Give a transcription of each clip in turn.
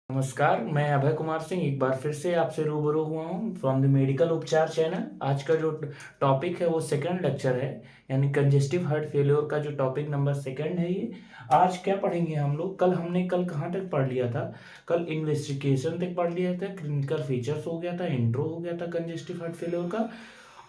नमस्कार, मैं अभय कुमार सिंह एक बार फिर से आपसे रूबरू हुआ हूँ फ्रॉम द मेडिकल उपचार चैनल। आज का जो टॉपिक है वो सेकंड लेक्चर है, यानी कंजेस्टिव हार्ट फेल्योर का जो टॉपिक नंबर सेकंड है ये। आज क्या पढ़ेंगे हम लोग? कल कहाँ तक पढ़ लिया था? कल इन्वेस्टिगेशन तक पढ़ लिया था, क्लिनिकल फीचर्स हो गया था, इंट्रो हो गया था कंजेस्टिव हार्ट फेल्योर का।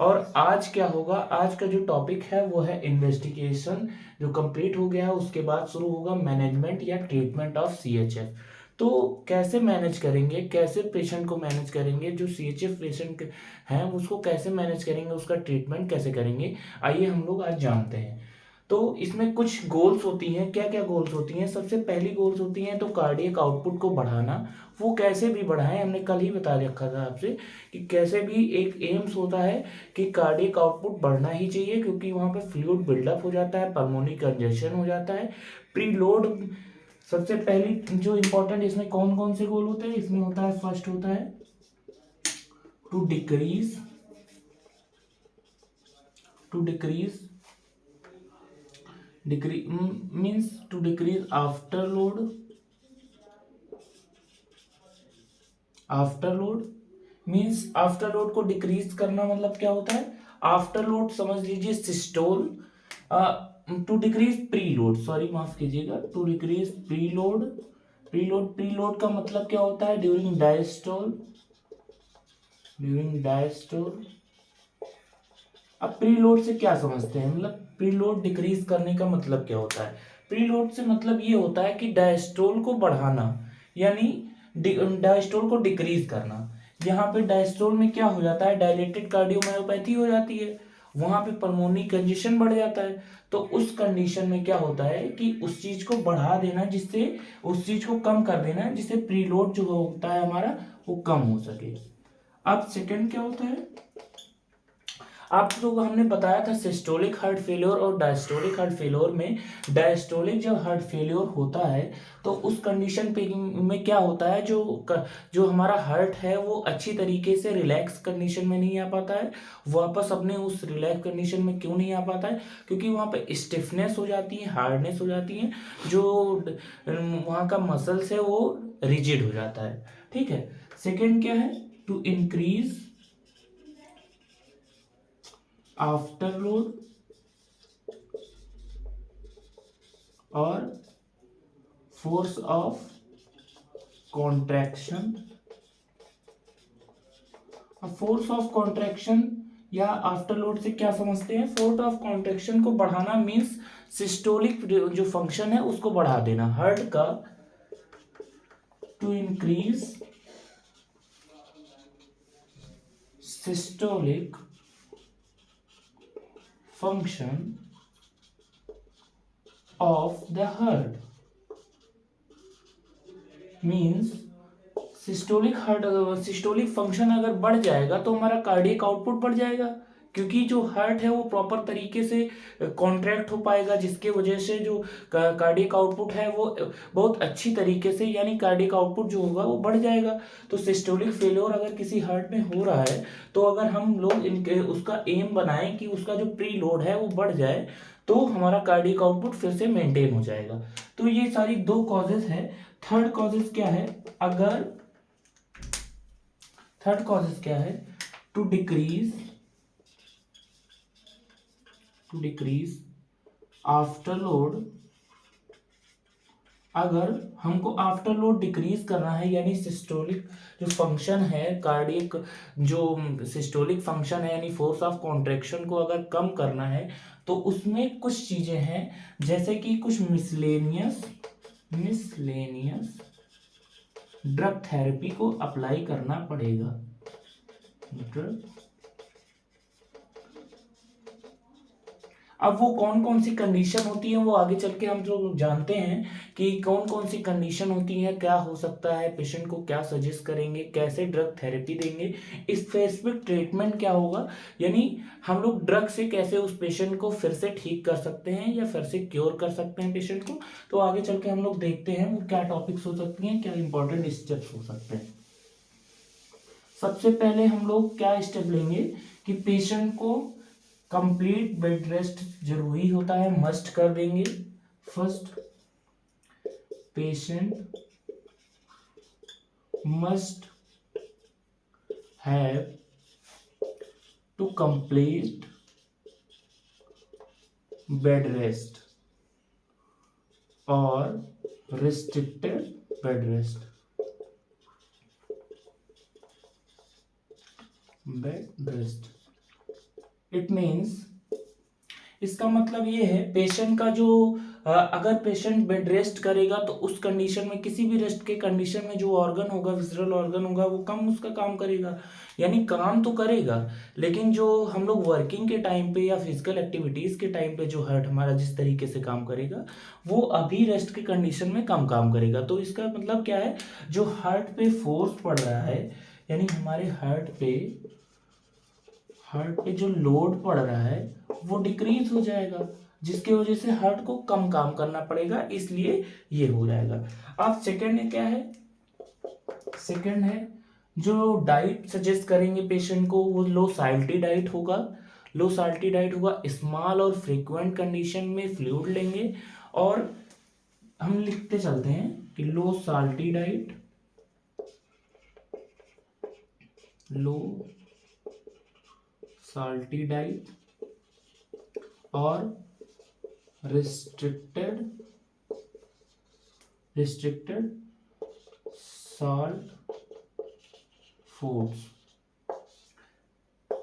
और आज क्या होगा? आज का जो टॉपिक है वो है इन्वेस्टिगेशन, जो कंप्लीट हो गया है। उसके बाद शुरू होगा मैनेजमेंट या ट्रीटमेंट ऑफ सीएचएफ। तो कैसे मैनेज करेंगे, कैसे पेशेंट को मैनेज करेंगे, जो सीएचएफ पेशेंट हैं उसको कैसे मैनेज करेंगे, उसका ट्रीटमेंट कैसे करेंगे, आइए हम लोग आज जानते हैं। तो इसमें कुछ गोल्स होती हैं। क्या क्या गोल्स होती हैं? सबसे पहली गोल्स होती हैं तो कार्डियक आउटपुट को बढ़ाना। वो कैसे भी बढ़ाएं, हमने कल ही बता रखा था आपसे कि कैसे भी एक एम्स होता है कि कार्डियक आउटपुट बढ़ना ही चाहिए, क्योंकि वहाँ पे फ्लूइड बिल्डअप हो जाता है, पल्मोनरी कंजेशन हो जाता है, प्रीलोड। सबसे पहली जो इंपॉर्टेंट इसमें कौन कौन से गोल होते हैं? इसमें होता है, फर्स्ट होता है to decrease to decrease decrease means to decrease afterload means afterload को डिक्रीज करना। मतलब क्या होता है? आफ्टर लोड समझ लीजिए systole. To decrease preload, sorry माफ कीजिएगा, to decrease preload. Preload का मतलब क्या होता है? During diastole. अब प्रीलोड से क्या समझते हैं? मतलब प्रीलोड डिक्रीज करने का मतलब क्या होता है? प्रीलोड से मतलब ये होता है कि डायस्टोल को बढ़ाना, यानी डायस्टोल को डिक्रीज करना। यहाँ पे डायस्टोल में क्या हो जाता है? डायलेटेड कार्डियोमायोपैथी हो जाती है, वहां पे पल्मोनरी कंजेशन बढ़ जाता है। तो उस कंडीशन में क्या होता है कि उस चीज को बढ़ा देना, जिससे उस चीज को कम कर देना, जिससे प्रीलोड जो होता है हमारा वो कम हो सके। अब सेकंड क्या होता है? आप लोग हमने बताया था सिस्टोलिक हार्ट फेलियर और डायस्टोलिक हार्ट फेलियर में। डायस्टोलिक जब हार्ट फेलियर होता है तो उस कंडीशन पे में क्या होता है, जो हमारा हार्ट है वो अच्छी तरीके से रिलैक्स कंडीशन में नहीं आ पाता है। वापस अपने उस रिलैक्स कंडीशन में क्यों नहीं आ पाता है? क्योंकि वहाँ पे स्टिफनेस हो जाती है, हार्डनेस हो जाती है, जो वहाँ का मसल्स है वो रिजिड हो जाता है। ठीक है। सेकेंड क्या है? टू इंक्रीज आफ्टर लोड और force of contraction. Force of contraction या आफ्टर लोड से क्या समझते हैं? फोर्स ऑफ कॉन्ट्रैक्शन को बढ़ाना मींस सिस्टोलिक जो फंक्शन है उसको बढ़ा देना हार्ट का। To increase systolic function of the heart means systolic function अगर बढ़ जाएगा तो हमारा कार्डियक आउटपुट बढ़ जाएगा, क्योंकि जो हार्ट है वो प्रॉपर तरीके से कॉन्ट्रैक्ट हो पाएगा, जिसके वजह से जो कार्डियक आउटपुट है वो बहुत अच्छी तरीके से, यानी कार्डियक आउटपुट जो होगा वो बढ़ जाएगा। तो सिस्टोलिक फेलियर अगर किसी हार्ट में हो रहा है तो अगर हम लोग इनके उसका एम बनाएं कि उसका जो प्री लोड है वो बढ़ जाए तो हमारा कार्डियक आउटपुट फिर से मेंटेन हो जाएगा। तो ये सारी दो कॉजेज है। थर्ड कॉजेज क्या है? अगर थर्ड कॉजेज क्या है? To decrease afterload. अगर हमको आफ्टर लोड डिक्रीज करना है, यानी सिस्टोलिक जो फंक्शन है कार्डियक, जो सिस्टोलिक फंक्शन है यानी फोर्स ऑफ कॉन्ट्रैक्शन को अगर कम करना है तो उसमें कुछ चीजें हैं, जैसे कि कुछ मिसलेनियस ड्रग थेरेपी को अप्लाई करना पड़ेगा। ड्रग। अब वो कौन कौन सी कंडीशन होती है वो आगे चल के हम लोग जानते हैं कि कौन कौन सी कंडीशन होती है, क्या हो सकता है, पेशेंट को क्या सजेस्ट करेंगे, कैसे ड्रग थेरेपी देंगे, स्पेसिफिक ट्रीटमेंट क्या होगा, यानी हम लोग ड्रग से कैसे उस पेशेंट को फिर से ठीक कर सकते हैं या फिर से क्योर कर सकते हैं पेशेंट को। तो आगे चल के हम लोग देखते हैं वो क्या टॉपिक्स हो सकती हैं, क्या इंपॉर्टेंट स्टेप्स हो सकते हैं। सबसे पहले हम लोग क्या स्टेप लेंगे कि पेशेंट को कंप्लीट बेड रेस्ट जरूरी होता है, मस्ट कर देंगे। First, patient must have to complete bed rest or restricted bed rest. Bed rest. It means, इसका मतलब ये है पेशेंट का जो अगर पेशेंट बेड रेस्ट करेगा तो उस कंडीशन में, किसी भी रेस्ट के कंडीशन में जो ऑर्गन होगा, विसरल ऑर्गन होगा, वो कम उसका काम करेगा। यानी काम तो करेगा, लेकिन जो हम लोग वर्किंग के टाइम पे या फिजिकल एक्टिविटीज के टाइम पे जो हार्ट हमारा जिस तरीके से काम करेगा, वो अभी रेस्ट के कंडीशन में कम काम करेगा। तो इसका मतलब क्या है, जो हार्ट पे फोर्स पड़ रहा है, यानी हमारे हार्ट पे जो लोड पड़ रहा है वो डिक्रीज हो जाएगा, जिसकी वजह से हार्ट को कम काम करना पड़ेगा, इसलिए ये हो जाएगा। अब सेकंड क्या है, सेकंड है जो डाइट सजेस्ट करेंगे पेशेंट को, वो लो साल्टी डाइट होगा। लो साल्टी डाइट होगा, स्मॉल और फ्रीक्वेंट कंडीशन में फ्लूइड लेंगे, और हम लिखते चलते हैं कि लो साल्टी डाइट, लो साल्टी डाइट और रिस्ट्रिक्टेड सॉल्ट फूड्स।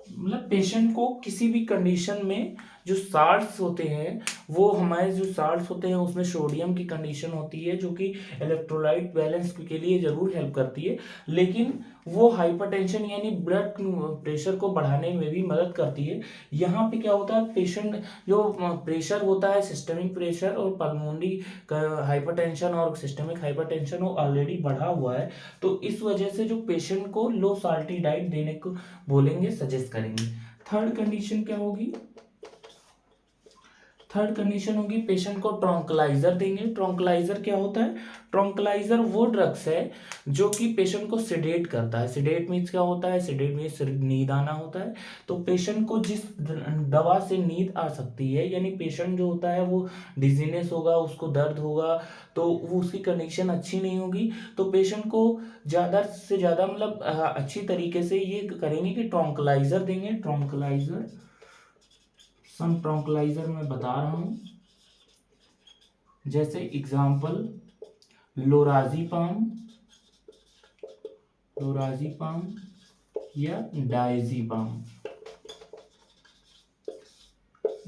मतलब पेशेंट को किसी भी कंडीशन में जो साल्ट्स होते हैं, वो हमारे जो साल्ट्स होते हैं उसमें सोडियम की कंडीशन होती है, जो कि इलेक्ट्रोलाइट बैलेंस के लिए जरूर हेल्प करती है, लेकिन वो हाइपरटेंशन यानी ब्लड प्रेशर को बढ़ाने में भी मदद करती है। यहाँ पे क्या होता है, पेशेंट जो प्रेशर होता है, सिस्टमिक प्रेशर और पल्मोनरी हाइपरटेंशन और सिस्टमिक हाइपरटेंशन वो ऑलरेडी बढ़ा हुआ है, तो इस वजह से जो पेशेंट को लो साल्टी डाइट देने को बोलेंगे, सजेस्ट करेंगे। थर्ड कंडीशन क्या होगी, थर्ड कंडीशन होगी पेशेंट को ट्रॉन्कलाइजर देंगे। ट्रॉन्कलाइजर क्या होता है, ट्रॉन्कलाइजर वो ड्रग्स है जो कि पेशेंट को सिडेट करता है। सिडेट मीन्स क्या होता है, सिडेट मीन्स नींद आना होता है। तो पेशेंट को जिस दवा से नींद आ सकती है, यानी पेशेंट जो होता है वो डिजीनेस होगा, उसको दर्द होगा, तो वो उसकी कंडीशन अच्छी नहीं होगी, तो पेशेंट को ज़्यादा से ज़्यादा मतलब अच्छी तरीके से ये करेंगे कि ट्रॉन्कलाइजर देंगे। ट्रॉन्कलाइजर, सम ट्रॉन्कलाइजर मैं बता रहा हूं, जैसे एग्जाम्पल लोराज़ेपाम या डायज़ेपाम,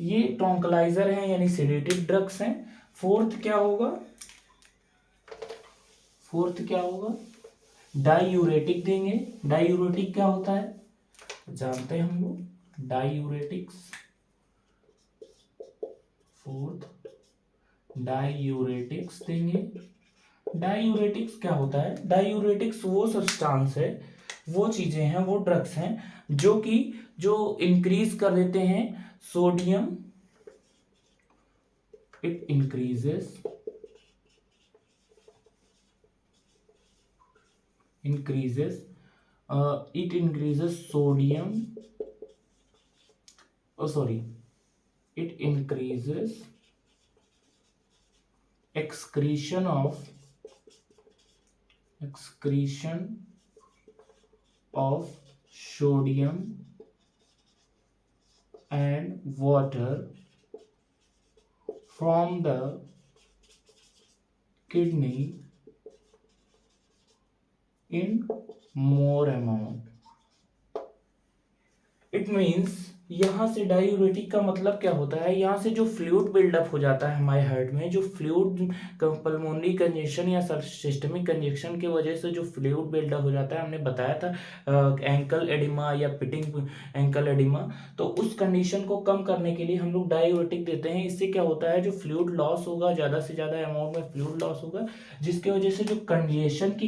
ये ट्रॉन्कलाइजर हैं यानी सेडेटिव ड्रग्स हैं। फोर्थ क्या होगा, डायूरेटिक देंगे। डायूरेटिक क्या होता है जानते हैं हम लोग, डायूरेटिक्स। फोर्थ डायूरेटिक्स देंगे। डायूरेटिक्स क्या होता है, डायूरेटिक्स वो सब्सटेंस है, वो चीजें हैं, वो ड्रग्स हैं जो इंक्रीज कर देते हैं sodium, it increases sodium, it increases excretion of sodium and water from the kidney in more amount। It means यहाँ से डायूरेटिक का मतलब क्या होता है, यहाँ से जो फ्लूइड बिल्डअप हो जाता है हमारे हार्ट में, जो फ्लूइड पल्मोनरी कंजेशन या सिस्टमिक कंजेशन की वजह से जो फ्लूइड बिल्डअप हो जाता है, हमने बताया था एंकल एडिमा या पिटिंग एंकल एडिमा, तो उस कंडीशन को कम करने के लिए हम लोग डायूरेटिक देते हैं। इससे क्या होता है, जो फ्लूइड लॉस होगा, ज़्यादा से ज़्यादा अमाउंट में फ्लूइड लॉस होगा, जिसकी वजह से जो कंजेशन की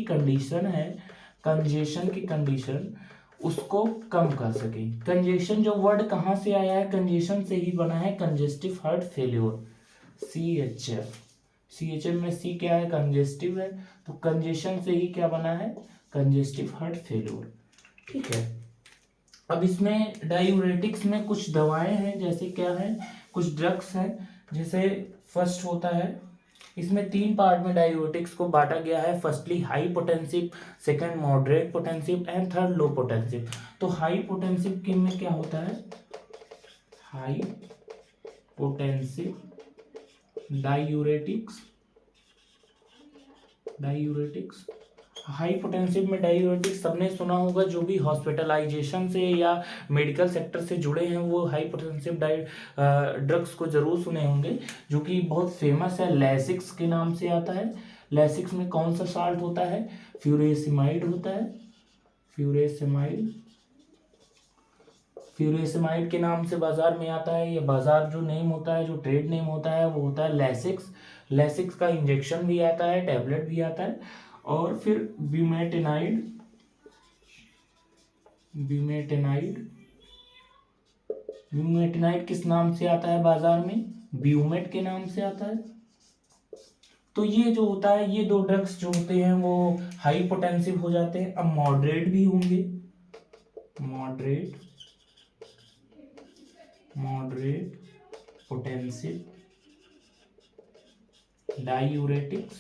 कंडीशन उसको कम कर सके। कंजेशन जो वर्ड कहाँ से आया है, कंजेशन से ही बना है, कंजेस्टिव हार्ट फेल्योर, CHF में C क्या है, कंजेस्टिव है, तो कंजेशन से ही क्या बना है, कंजेस्टिव हार्ट फेल्योर। ठीक है, अब इसमें डायूरेटिक्स में कुछ दवाएं हैं, जैसे क्या है, कुछ ड्रग्स हैं, जैसे फर्स्ट होता है इसमें 3 पार्ट में डायूरेटिक्स को बांटा गया है। Firstly high potency, second moderate potency and third low potency. तो हाई पोटेंसिव के में क्या होता है, high potency diuretics, high potency में डायूरेटिक्स सबने सुना होगा, जो भी हॉस्पिटलाइजेशन से या मेडिकल सेक्टर से जुड़े हैं वो हाई पोटेंसिव ड्रग्स को जरूर सुने होंगे, जो कि बहुत फेमस है, लैसिक्स के नाम से आता है। लैसिक्स में कौन सा साल्ट होता है, फ्यूरेसिमाइड होता है, फ्यूरेसिमाइड के नाम से बाजार में आता है। ये बाजार जो नेम होता है, जो ट्रेड नेम होता है, वो होता है लैसिक्स। लैसिक्स का इंजेक्शन भी आता है, टैबलेट भी आता है। और फिर ब्यूमेटेनाइड, ब्यूमेटेनाइड किस नाम से आता है बाजार में, ब्यूमेट के नाम से आता है। तो ये जो होता है, ये 2 ड्रग्स जो होते हैं वो हाई पोटेंसिव हो जाते हैं। अब मॉडरेट भी होंगे, मॉडरेट पोटेंसिव डायूरेटिक्स।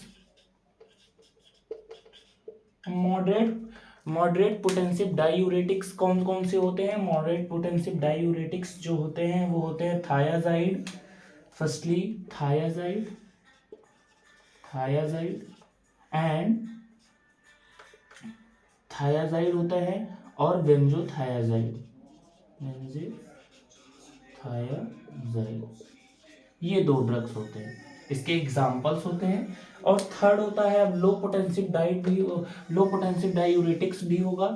मॉडरेट पोटेंसिव डायूरेटिक्स कौन कौन से होते हैं, मॉडरेट पोटेंसिव डायूरेटिक्स जो होते हैं वो होते हैं thiazide. Firstly thiazide and thiazide होता है, और बेंजोथायाजाइड, ये 2 ड्रग्स होते हैं, इसके एग्जाम्पल्स होते हैं। और थर्ड होता है, अब लो पोटेंसिव डायूरेटिक्स भी होगा,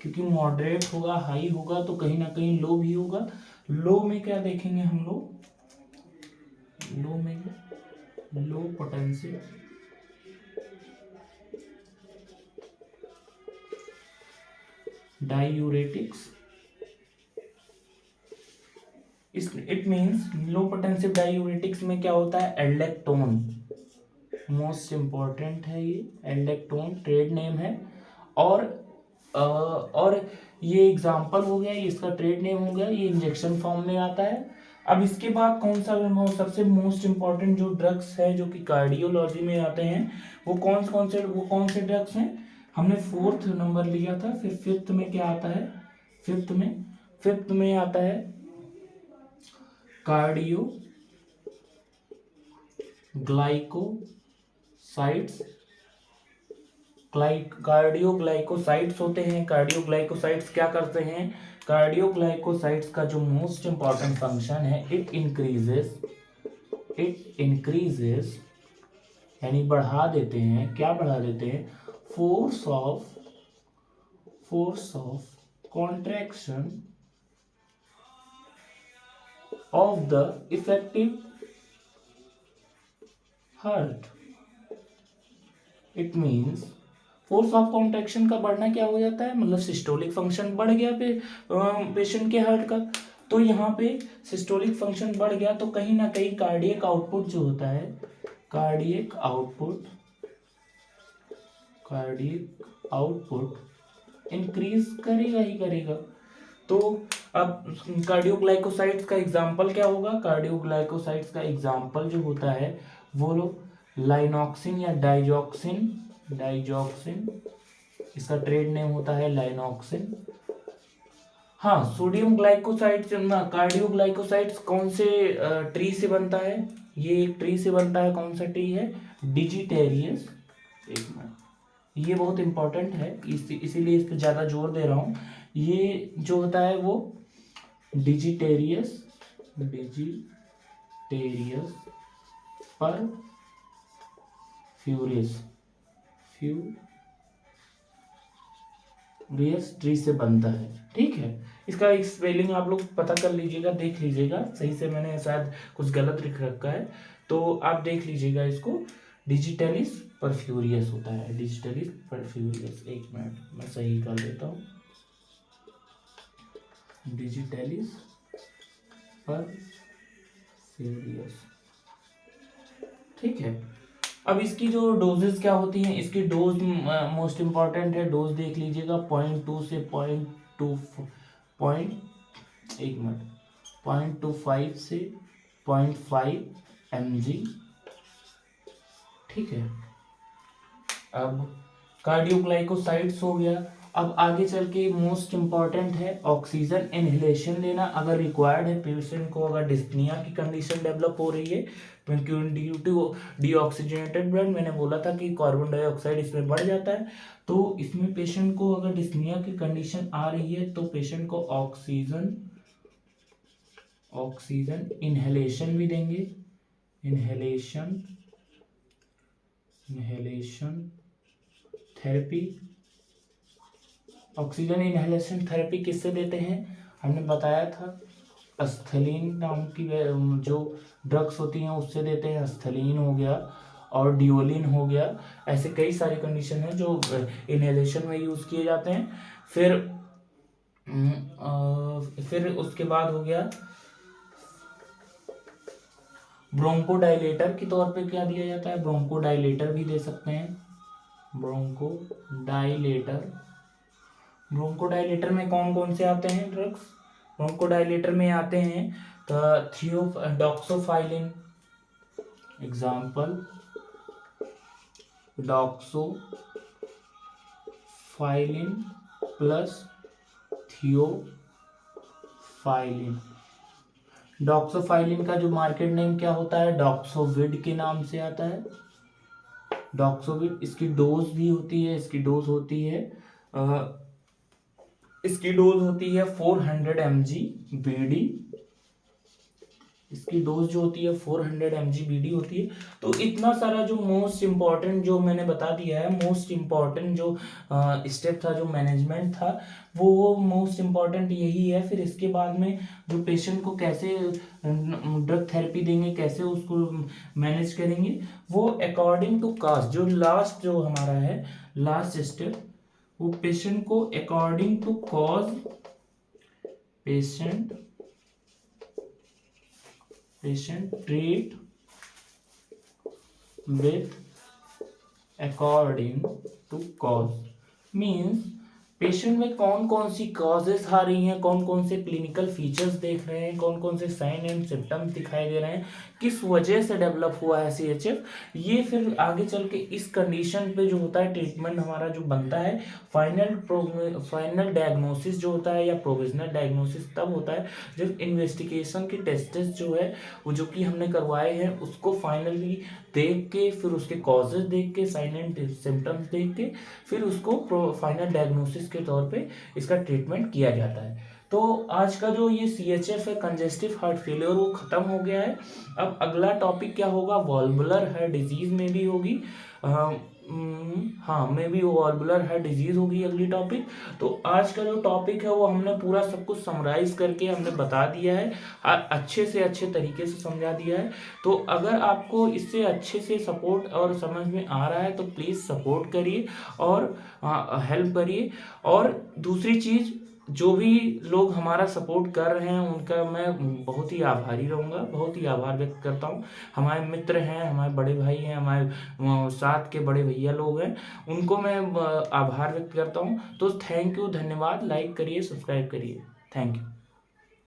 क्योंकि मॉडरेट होगा, हाई होगा, तो कहीं ना कहीं लो भी होगा। लो में क्या देखेंगे हम लोग, low potency diuretics, it means low potency diuretics में क्या होता है, एल्डेक्टोन, मोस्ट इंपॉर्टेंट है ये, एल्डेक्टोन ट्रेड नेम है। और ये एग्जाम्पल हो गया, इसका ट्रेड नेम हो गया, ये इंजेक्शन फॉर्म में आता है। अब इसके बाद कौन सा सबसे मोस्ट इंपॉर्टेंट जो ड्रग्स है जो कि कार्डियोलॉजी में आते हैं, वो कौन से ड्रग्स हैं, हमने 4th नंबर लिया था। फिर 5th में क्या आता है, 5th में आता है कार्डियोग्लाइकोसाइड्स होते हैं। कार्डियोग्लाइकोसाइड्स क्या करते हैं, कार्डियोग्लाइकोसाइड्स का जो मोस्ट इंपॉर्टेंट फंक्शन है, इट इंक्रीजेस यानी बढ़ा देते हैं, क्या बढ़ा देते हैं, force of contraction of the effective heart. It means force of contraction का बढ़ना क्या हो जाता है, मतलब सिस्टोलिक फंक्शन बढ़ गया पेशेंट के हार्ट का। तो यहाँ पे सिस्टोलिक फंक्शन बढ़ गया, तो कहीं ना कहीं कार्डियक आउटपुट जो होता है, कार्डियक आउटपुट इंक्रीज करेगा ही करेगा। तो अब कार्डियोग्लाइकोसाइड्स का एग्जाम्पल क्या होगा, कार्डियोग्लाइकोसाइड्स का एग्जाम्पल जो होता है वो लोग लाइनॉक्सिन या डाइजॉक्सिन, इसका ट्रेड नेम होता है लाइनॉक्सिन। हाँ, सोडियम ग्लाइकोसाइड्स, कार्डियोग्लाइकोसाइड्स कौन से ट्री से बनता है, ये एक ट्री से बनता है, कौन सा ट्री है, डिजिटेरियस। एक मिनट, ये बहुत इंपॉर्टेंट है, इसीलिए इस पर ज्यादा जोर दे रहा हूँ। ये जो होता है वो डिजिटेरियस पर फ्यूरियस ट्री से बनता है, ठीक है। इसका एक स्पेलिंग आप लोग पता कर लीजिएगा, देख लीजिएगा, सही से मैंने शायद कुछ गलत लिख रखा है, तो आप देख लीजिएगा इसको। डिजिटलिस परफ्यूरियस होता है, डिजिटलिस परफ्यूरियस। एक मिनट मैं सही कर देता हूँ, डिजिटलिस परफ्यूरियस, ठीक है। अब इसकी जो डोजेस क्या होती हैं, इसकी डोज मोस्ट इंपॉर्टेंट है, डोज देख लीजिएगा 0.2 से 0.25 से 0.5 mg ठीक है। अब कार्डियोग्लाइकोसाइड्स हो गया। अब आगे चल के मोस्ट इम्पॉर्टेंट है ऑक्सीजन इनहेलेशन लेना अगर रिक्वायर्ड है पेशेंट को, अगर डिस्पनिया की कंडीशन डेवलप हो रही है ड्यू टू डीऑक्सीजनेटेड ब्लड, मैंने बोला था कि कार्बन डाइऑक्साइड इसमें बढ़ जाता है, तो इसमें पेशेंट को अगर डिस्पनिया की कंडीशन आ रही है तो पेशेंट को ऑक्सीजन इनहेलेशन भी देंगे। Inhalation therapy. Oxygen inhalation therapy किससे देते हैं, हमने बताया था एस्थलीन नाम की जो ड्रग्स होती हैं उससे देते हैं। एस्थलीन हो गया और डिओलिन हो गया, ऐसे कई सारी कंडीशन है जो इनहेलेशन में यूज किए जाते हैं। फिर उसके बाद हो गया ब्रोंकोडाइलेटर के तौर पे क्या दिया जाता है, ब्रोंकोडाइलेटर भी दे सकते हैं। ब्रोंकोडाइलेटर में कौन कौन से आते हैं ड्रग्स, ब्रोंकोडाइलेटर में आते हैं तो डॉक्सोफाइलिन, एग्जाम्पल डॉक्सोफाइलिन प्लस थियोफाइलिन। डॉक्सोफाइलिन का जो मार्केट नेम क्या होता है, डॉक्सोविड के नाम से आता है। डॉक्सोविड, इसकी डोज भी होती है, इसकी डोज होती है 400 mg बीडी। इसकी डोज जो होती है 400 mg बीडी होती है। तो इतना सारा जो मोस्ट इम्पॉर्टेंट जो मैंने बता दिया है, मोस्ट इम्पॉर्टेंट जो स्टेप था, जो मैनेजमेंट था, वो मोस्ट इम्पॉर्टेंट यही है। फिर इसके बाद में जो पेशेंट को कैसे ड्रग थेरेपी देंगे, कैसे उसको मैनेज करेंगे, वो अकॉर्डिंग टू कास्ट, जो लास्ट जो हमारा है लास्ट स्टेप, वो पेशेंट को according to cause, patient treat with according to cause, means patient में कौन कौन सी कॉजेस आ रही हैं, कौन कौन से क्लिनिकल फीचर्स देख रहे हैं, कौन कौन से साइन एंड सिम्टम्स दिखाई दे रहे हैं, किस वजह से डेवलप हुआ है CHF, ये फिर आगे चल के इस कंडीशन पे जो होता है ट्रीटमेंट हमारा जो बनता है, फाइनल डायग्नोसिस जो होता है या प्रोविजनल डायग्नोसिस तब होता है जब इन्वेस्टिगेशन के टेस्टेस जो है वो जो कि हमने करवाए हैं उसको फाइनली देख के, फिर उसके कॉजेज देख के, साइन एंड सिम्टम्स देख के, फिर उसको फाइनल डायग्नोसिस के तौर पे इसका ट्रीटमेंट किया जाता है। तो आज का जो ये CHF है, कंजेस्टिव हार्ट फेलियर, वो खत्म हो गया है। अब अगला टॉपिक क्या होगा, वॉल्वुलर हार्ट डिजीज में भी होगी, में भी वॉल्वुलर हार्ट डिजीज होगी अगली टॉपिक। तो आज का जो टॉपिक है वो हमने पूरा सब कुछ समराइज करके हमने बता दिया है, अच्छे से अच्छे तरीके से समझा दिया है। तो अगर आपको इससे अच्छे से सपोर्ट और समझ में आ रहा है तो प्लीज़ सपोर्ट करिए और हेल्प करिए। और दूसरी चीज़, जो भी लोग हमारा सपोर्ट कर रहे हैं उनका मैं बहुत ही आभारी रहूँगा, बहुत ही आभार व्यक्त करता हूँ। हमारे मित्र हैं, हमारे बड़े भाई हैं, हमारे साथ के बड़े भैया लोग हैं, उनको मैं आभार व्यक्त करता हूँ। तो थैंक यू, धन्यवाद। लाइक करिए, सब्सक्राइब करिए, थैंक यू।